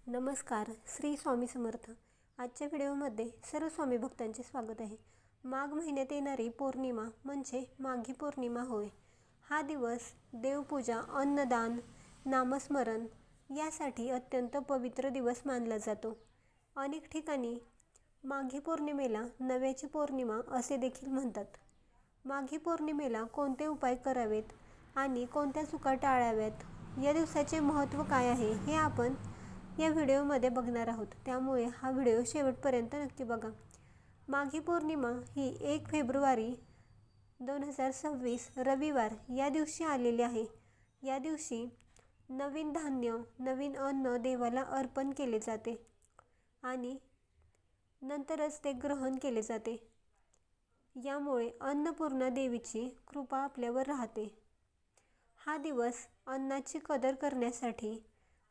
नमस्कार, श्री स्वामी समर्थ। आजच्या व्हिडिओमध्ये सर्व स्वामी भक्तांचे स्वागत आहे। माघ महिन्यात येणारी पौर्णिमा म्हणजे माघी पौर्णिमा होय। हा दिवस देवपूजा, अन्नदान, नामस्मरण यासाठी अत्यंत पवित्र दिवस मानला जातो। अनेक ठिकाणी माघी पौर्णिमेला नव्याची पौर्णिमा असे देखील म्हणतात। माघी पौर्णिमेला कोणते उपाय करावेत आणि कोणत्या चुका टाळाव्यात, या दिवसाचे महत्त्व काय आहे हे आपण या व्हिडिओमध्ये बघणार आहोत, त्यामुळे हा व्हिडिओ शेवटपर्यंत नक्की बघा। माघी पौर्णिमा ही 1 फेब्रुवारी 2026 रविवार या दिवशी आलेली आहे। या दिवशी नवीन धान्य, नवीन अन्न देवाला अर्पण केले जाते आणि नंतरच ते ग्रहण केले जाते। यामुळे अन्नपूर्णा देवीची कृपा आपल्यावर राहते। हा दिवस अन्नाची कदर करण्यासाठी,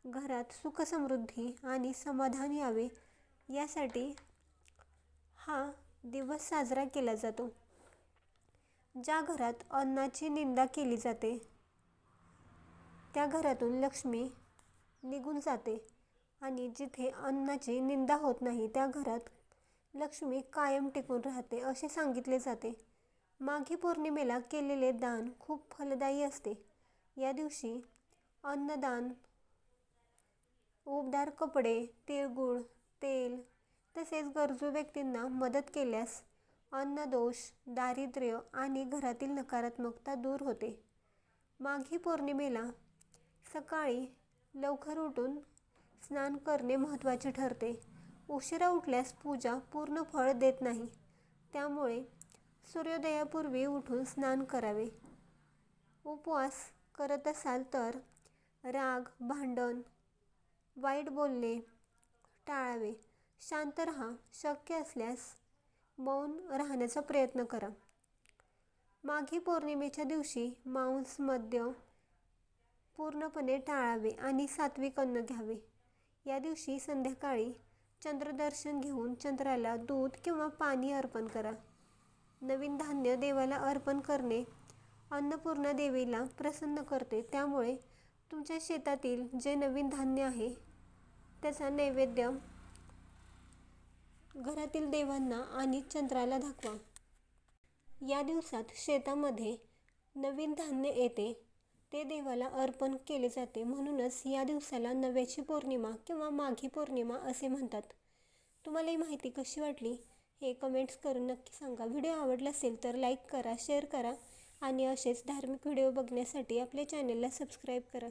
घरात सुख समृद्धी आणि समाधान यावे यासाठी हा दिवस साजरा केला जातो। ज्या घरात अन्नाची निंदा केली जाते त्या घरातून लक्ष्मी निघून जाते आणि जिथे अन्नाची निंदा होत नाही त्या घरात लक्ष्मी कायम टिकून राहते असे सांगितले जाते। माघी पौर्णिमेला केलेले दान खूप फलदायी असते। या दिवशी अन्नदान, उबदार कपडे, तिळगुळ, तेल तसेच गरजू व्यक्तींना मदत केल्यास अन्नदोष, दारिद्र्य आणि घरातील नकारात्मकता दूर होते। माघी पौर्णिमेला सकाळी लवकर उठून स्नान करणे महत्त्वाचे ठरते। उशिरा उठल्यास पूजा पूर्ण फळ देत नाही, त्यामुळे सूर्योदयापूर्वी उठून स्नान करावे। उपवास करत असाल तर राग, भांडण, वाईट बोलणे टाळावे। शांत राहा, शक्य असल्यास मौन राहण्याचा प्रयत्न करा। माघी पौर्णिमेच्या दिवशी मांस, मद्य पूर्णपणे टाळावे आणि सात्विक अन्न घ्यावे। या दिवशी संध्याकाळी चंद्रदर्शन घेऊन चंद्राला दूध किंवा पाणी अर्पण करा। नवीन धान्य देवाला अर्पण करणे अन्नपूर्णा देवीला प्रसन्न करते, त्यामुळे तुमच्या शेतातील जे नवीन धान्य आहे त्याचा नैवेद्य घरातील देवांना आणि चंद्राला दाखवा। या दिवसात शेतामध्ये नवीन धान्य येते ते देवाला अर्पण केले जाते, म्हणूनच या दिवसाला नव्याची पौर्णिमा किंवा माघी पौर्णिमा असे म्हणतात। तुम्हाला ही माहिती कशी वाटली हे कमेंट्स करून नक्की सांगा। व्हिडिओ आवडला असेल तर लाईक करा, शेअर करा आणि असेच धार्मिक व्हिडिओ बघण्यासाठी आपल्या चॅनलला सबस्क्राईब करा।